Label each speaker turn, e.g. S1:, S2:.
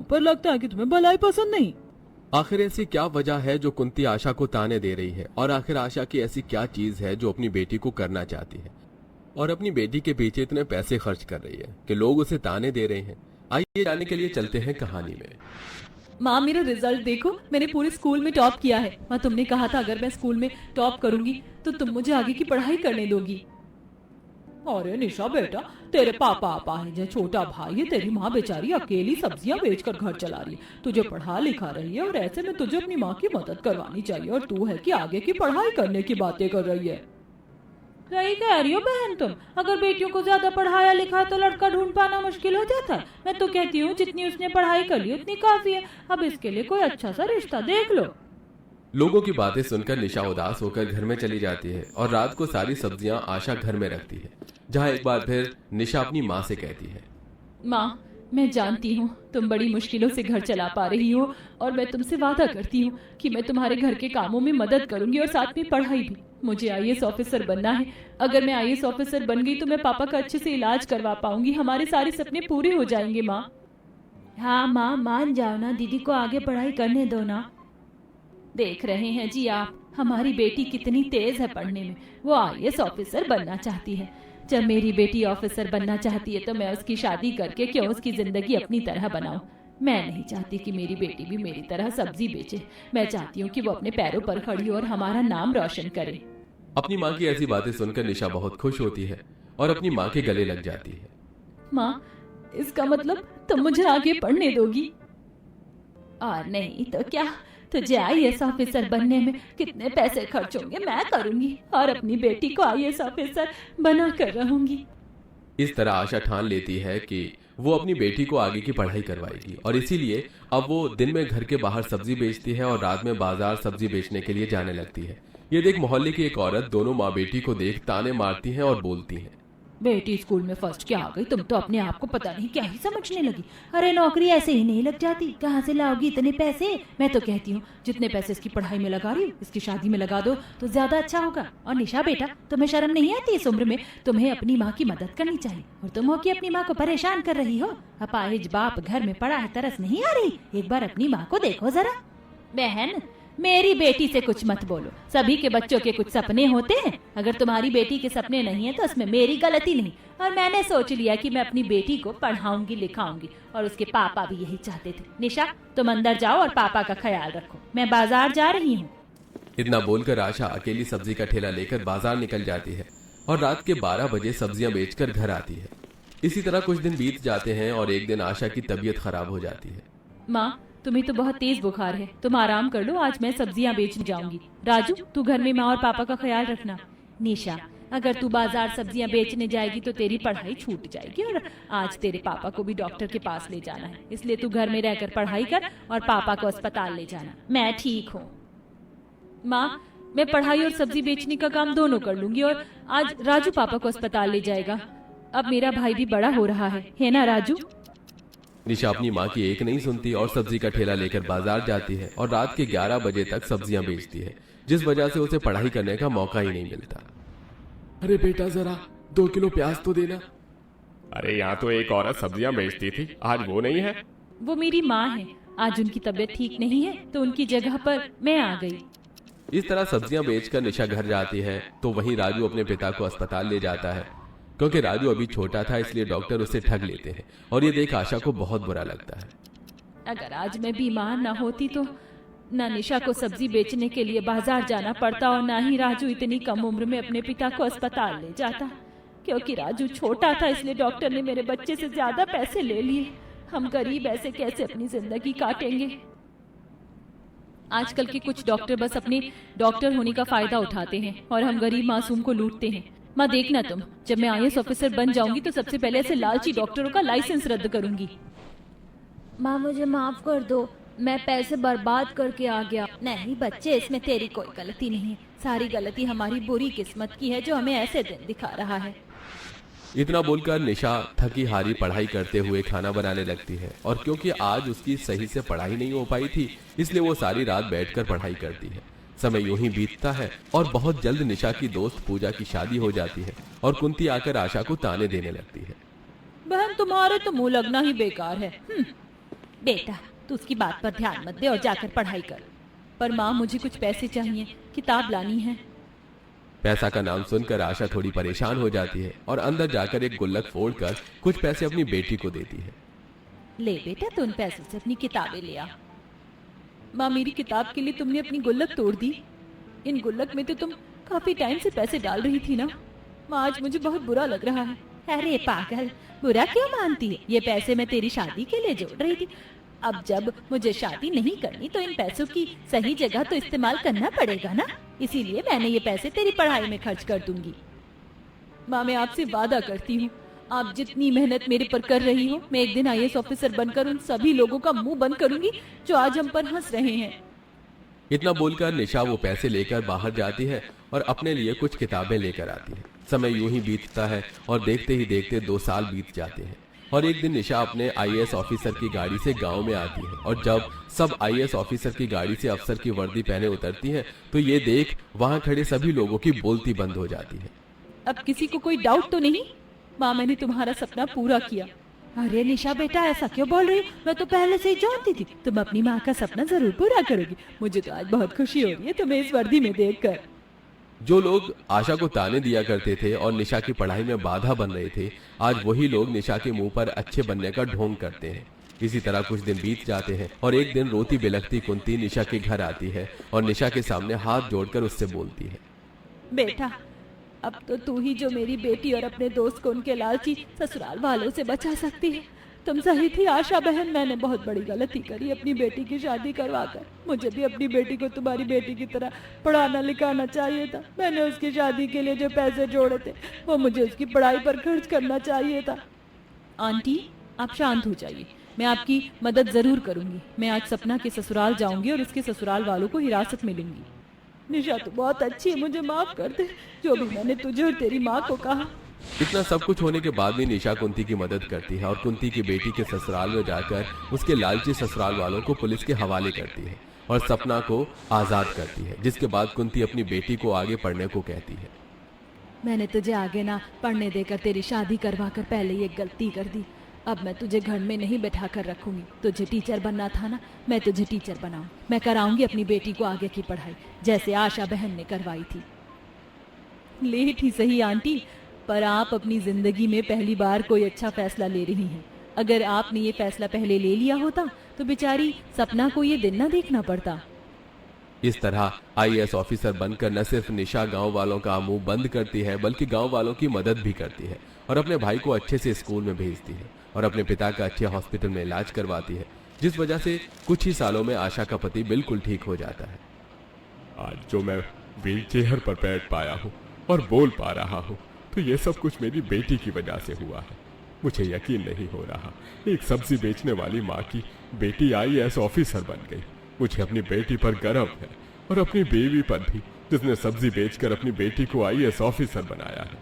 S1: पर लगता है कि तुम्हें भलाई पसंद नहीं।
S2: आखिर ऐसी क्या वजह है जो कुंती आशा को ताने दे रही है, और आखिर आशा की ऐसी क्या चीज है जो अपनी बेटी को करना चाहती है और अपनी बेटी के पीछे इतने पैसे खर्च कर रही है कि लोग उसे ताने दे रहे हैं। आइए जानने के लिए चलते हैं कहानी में।
S1: माँ मेरा रिजल्ट देखो, मैंने पूरे स्कूल में टॉप किया है। माँ तुमने कहा था अगर मैं स्कूल में टॉप करूंगी तो तुम मुझे आगे की पढ़ाई करने दोगी। अरे निशा बेटा, तेरे पापा आपा है, जो छोटा भाई है, तेरी माँ बेचारी अकेली सब्जियां बेचकर घर चला रही है, तुझे पढ़ा लिखा रही है, और ऐसे में तुझे अपनी माँ की मदद करवानी चाहिए, और तू है कि आगे की पढ़ाई करने की बातें कर रही है। सही कह रही हो बहन तुम, अगर बेटियों को ज्यादा पढ़ाया लिखा तो लड़का ढूंढ पाना मुश्किल हो जाता है। मैं तो कहती हूँ जितनी उसने पढ़ाई कर ली उतनी काफी है, अब इसके लिए कोई अच्छा सा रिश्ता देख लो।
S2: लोगों की बातें सुनकर निशा उदास होकर घर में चली जाती है और रात को सारी सब्जियां आशा घर में रखती है, जहां एक बार फिर निशा अपनी माँ से कहती है,
S1: माँ मैं जानती हूँ तुम बड़ी मुश्किलों से घर चला पा रही हो, और मैं तुमसे वादा करती हूँ कि मैं तुम्हारे घर के कामों में मदद करूंगी और साथ में पढ़ाई भी। मुझे आईएएस ऑफिसर बनना है। अगर मैं आईएएस ऑफिसर बन गई तो मैं पापा का अच्छे से इलाज करवा पाऊंगी, हमारे सारे सपने पूरे हो जाएंगे। माँ हाँ माँ मान जाओ ना, दीदी को आगे पढ़ाई करने दो ना। देख रहे हैं जी आप, हमारी बेटी कितनी तेज है पढ़ने में, वो आईएएस ऑफिसर बनना चाहती है। जब मेरी बेटी ऑफिसर बनना चाहती है तो मैं उसकी शादी करके क्यों उसकी जिंदगी अपनी तरह बनाऊं। मैं नहीं चाहती कि मेरी बेटी भी मेरी तरह सब्जी बेचे। मैं चाहती हूँ कि वो अपने पैरों पर खड़ी हो और हमारा नाम रोशन करे।
S2: अपनी माँ की ऐसी बातें सुनकर निशा बहुत खुश होती है और अपनी माँ के गले लग जाती है।
S1: माँ इसका मतलब तुम मुझे आगे पढ़ने दोगी? और नहीं तो क्या, तुझे आईएएस ऑफिसर बनने में कितने पैसे खर्च होंगे मैं करूंगी, और अपनी बेटी को आईएएस ऑफिसर बना कर रहूंगी।
S2: इस तरह आशा ठान लेती है कि वो अपनी बेटी को आगे की पढ़ाई करवाएगी, और इसीलिए अब वो दिन में घर के बाहर सब्जी बेचती है और रात में बाजार सब्जी बेचने के लिए जाने लगती है। ये देख मोहल्ले की एक औरत दोनों माँ बेटी को देख ताने मारती है और बोलती है,
S1: बेटी स्कूल में फर्स्ट क्या आ गई, तुम तो अपने आप को पता नहीं क्या ही समझने लगी। अरे नौकरी ऐसे ही नहीं लग जाती, कहाँ से लाओगी इतने पैसे? मैं तो कहती हूँ जितने पैसे इसकी पढ़ाई में लगा रही हूँ इसकी शादी में लगा दो तो ज्यादा अच्छा होगा। और निशा बेटा, तुम्हें शर्म नहीं आती इस उम्र में? तुम्हें अपनी माँ की मदद करनी चाहिए, और तुम हो कि अपनी माँ को परेशान कर रही हो। अपाहिज बाप घर में पड़ा है, तरस नहीं आ रही? एक बार अपनी माँ को देखो जरा। बहन मेरी बेटी से कुछ मत बोलो, सभी के बच्चों के कुछ सपने होते हैं। अगर तुम्हारी बेटी के सपने नहीं है तो उसमें मेरी गलती नहीं, और मैंने सोच लिया कि मैं अपनी बेटी को पढ़ाऊंगी लिखाऊंगी, और उसके पापा भी यही चाहते थे। निशा तुम अंदर जाओ और पापा का ख्याल रखो, मैं बाजार जा रही हूँ।
S2: इतना बोलकर आशा अकेली सब्जी का ठेला लेकर बाजार निकल जाती है और रात के 12 बजे सब्जियां बेचकर घर आती है। इसी तरह कुछ दिन बीत जाते हैं और एक दिन आशा की तबीयत खराब हो जाती है।
S1: माँ तुम्हें तो बहुत तेज बुखार है, तुम आराम कर लो, आज मैं सब्जियां बेचने जाऊंगी। राजू तू घर में माँ और पापा का ख्याल रखना। निशा अगर तू बाजार सब्जियां बेचने जाएगी तो तेरी पढ़ाई छूट जाएगी, और आज तेरे पापा को भी डॉक्टर के पास ले जाना है, इसलिए तू घर में रहकर पढ़ाई कर और पापा को अस्पताल ले जाना। मैं ठीक हूँ माँ, मैं पढ़ाई और सब्जी बेचने का काम दोनों कर लूंगी, और आज राजू पापा को अस्पताल ले जाएगा। अब मेरा भाई भी बड़ा हो रहा है ना राजू?
S2: निशा अपनी माँ की एक नहीं सुनती और सब्जी का ठेला लेकर बाजार जाती है और रात के 11 बजे तक सब्जियां बेचती है, जिस वजह से उसे पढ़ाई करने का मौका ही नहीं मिलता। अरे बेटा जरा 2 किलो प्याज तो देना।
S3: अरे यहाँ तो एक औरत सब्जियां बेचती थी, आज वो नहीं है।
S1: वो मेरी माँ है, आज उनकी तबीयत ठीक नहीं है तो उनकी जगह पर मैं आ गई।
S2: इस तरह सब्जियां बेचकर निशा घर जाती है तो वहीं राजू अपने पिता को अस्पताल ले जाता है। क्योंकि राजू अभी छोटा था इसलिए डॉक्टर उसे ठग लेते हैं, और ये देख आशा को बहुत बुरा लगता है।
S1: अगर आज मैं बीमार ना होती तो ना निशा को सब्जी बेचने के लिए बाजार जाना पड़ता, और ना ही राजू इतनी कम उम्र में अपने पिता को अस्पताल ले जाता। क्योंकि राजू छोटा था इसलिए डॉक्टर ने मेरे बच्चे से ज्यादा पैसे ले लिए। हम गरीब ऐसे कैसे अपनी जिंदगी काटेंगे? आजकल के कुछ डॉक्टर बस अपने डॉक्टर होने का फायदा उठाते हैं और हम गरीब मासूम को लूटते हैं। माँ देखना तुम, जब मैं आईएएस ऑफिसर बन जाऊंगी तो सबसे पहले ऐसे लालची डॉक्टरों का लाइसेंस रद्द करूंगी। माँ मुझे माफ कर दो, मैं पैसे बर्बाद करके आ गया। नहीं बच्चे, इसमें तेरी कोई गलती नहीं है, सारी गलती हमारी बुरी किस्मत की है जो हमें ऐसे दिन दिखा रहा है।
S2: इतना बोलकर निशा थकी हारी पढ़ाई करते हुए खाना बनाने लगती है, और क्योंकि आज उसकी सही से पढ़ाई नहीं हो पाई थी इसलिए वो सारी रात बैठकर पढ़ाई करती है। समय यूं ही बीतता है और बहुत जल्द निशा की दोस्त पूजा की शादी हो जाती है और कुंती आकर आशा को ताने देने लगती है।
S1: बहन तुम्हारे तो मुंह लगना ही बेकार है। बेटा तू उसकी बात पर ध्यान मत दे और जाकर पढ़ाई कर। पर माँ मुझे कुछ पैसे चाहिए, किताब लानी है।
S2: पैसा का नाम सुनकर आशा थोड़ी परेशान हो जाती है और अंदर जाकर एक गुल्लक फोड़कर कुछ पैसे अपनी बेटी को देती है।
S1: ले बेटा तू उन पैसों से अपनी किताबें ले आ। माँ मेरी किताब के लिए तुमने अपनी गुल्लक तोड़ दी। इन गुल्लक में तो तुम काफी टाइम से पैसे डाल रही थी ना। माँ आज मुझे बहुत बुरा लग रहा है। अरे पागल, बुरा क्यों मानती है? ये पैसे मैं तेरी शादी के लिए जोड़ रही थी। अब जब मुझे शादी नहीं करनी तो इन पैसों की सही जगह तो इस्तेमाल करना पड़ेगा ना। इसीलिए मैंने ये पैसे तेरी पढ़ाई में खर्च कर दूंगी। माँ मैं आपसे वादा करती हूँ, आप जितनी मेहनत मेरे पर कर रही हो, मैं एक दिन IAS ऑफिसर बनकर उन सभी लोगों का मुंह बंद करूंगी जो आज हम पर हंस रहे हैं।
S2: इतना बोलकर निशा वो पैसे लेकर बाहर जाती है और अपने लिए कुछ किताबें लेकर आती है। समय यूं ही बीतता है और देखते ही देखते 2 साल बीत जाते हैं और एक दिन निशा अपने IAS ऑफिसर की गाड़ी से गांव में आती है और जब सब IAS ऑफिसर की गाड़ी से अफसर की वर्दी पहने उतरती है तो ये देख वहां खड़े सभी लोगों की बोलती बंद हो जाती है।
S1: अब किसी को कोई डाउट तो नहीं? माँ मैंने तुम्हारा सपना पूरा किया। अरे निशा बेटा ऐसा क्यों बोल रही हो? मैं तो पहले से ही जानती थी तुम अपनी माँ का सपना जरूर पूरा करोगी। मुझे तो आज बहुत खुशी हो रही है तुम्हें इस वर्दी में देखकर।
S2: जो लोग आशा को ताने दिया करते थे और निशा की पढ़ाई में बाधा बन रहे थे, आज वही लोग निशा के मुंह पर अच्छे बनने का ढोंग करते हैं। इसी तरह कुछ दिन बीत जाते हैं और एक दिन रोती बिलखती कुंती निशा के घर आती है और निशा के सामने हाथ जोड़कर उससे बोलती है,
S1: बेटा अब तो तू ही जो मेरी बेटी और अपने दोस्त को उनके लालची ससुराल वालों से बचा सकती है। तुम सही थी आशा बहन, मैंने बहुत बड़ी गलती करी अपनी बेटी की शादी करवाकर। मुझे भी अपनी बेटी को तुम्हारी बेटी की तरह पढ़ाना लिखाना चाहिए था। मैंने उसकी शादी के लिए जो पैसे जोड़े थे वो मुझे उसकी पढ़ाई पर खर्च करना चाहिए था। आंटी आप शांत हो जाइए, मैं आपकी मदद जरूर करूंगी। मैं आज सपना के ससुराल जाऊंगी और उसके ससुराल वालों को हिरासत में लूंगी। निशा तो बहुत अच्छी है, मुझे माफ कर दे जो भी मैंने तुझे और तेरी माँ को कहा।
S2: इतना सब कुछ होने के बाद भी निशा कुंती की मदद करती है और कुंती की बेटी के ससुराल में जाकर उसके लालची ससुराल वालों को पुलिस के हवाले करती है और सपना को आजाद करती है। जिसके बाद कुंती अपनी बेटी को आगे पढ़ने को कहती है।
S1: मैंने तुझे आगे ना पढ़ने देकर तेरी शादी करवा कर पहले ये गलती कर दी। अब मैं तुझे घर में नहीं बैठा कर रखूंगी। तुझे टीचर बनना था ना, मैं तुझे टीचर बनाऊं। मैं कराऊंगी अपनी बेटी को आगे की पढ़ाई जैसे आशा बहन ने करवाई थी। लेट ही सही आंटी, पर आप अपनी जिंदगी में पहली बार कोई अच्छा फैसला ले रही हैं। अगर आपने ये फैसला पहले ले लिया होता तो बेचारी सपना को ये दिन ना देखना पड़ता।
S2: इस तरह IAS ऑफिसर बनकर न सिर्फ निशा गांव वालों का मुंह बंद करती है बल्कि गांव वालों की मदद भी करती है और अपने भाई को अच्छे से स्कूल में भेजती है और अपने पिता का अच्छे हॉस्पिटल में इलाज करवाती है, जिस वजह से कुछ ही सालों में आशा का पति बिल्कुल ठीक हो जाता है।
S3: आज जो मैं व्हील चेयर पर बैठ पाया हूँ और बोल पा रहा हूँ तो ये सब कुछ मेरी बेटी की वजह से हुआ है। मुझे यकीन नहीं हो रहा, एक सब्जी बेचने वाली माँ की बेटी IAS ऑफिसर बन गई। मुझे अपनी बेटी पर गर्व है और अपनी बीवी पर भी, जिसने सब्जी बेचकर अपनी बेटी को IAS ऑफिसर बनाया है।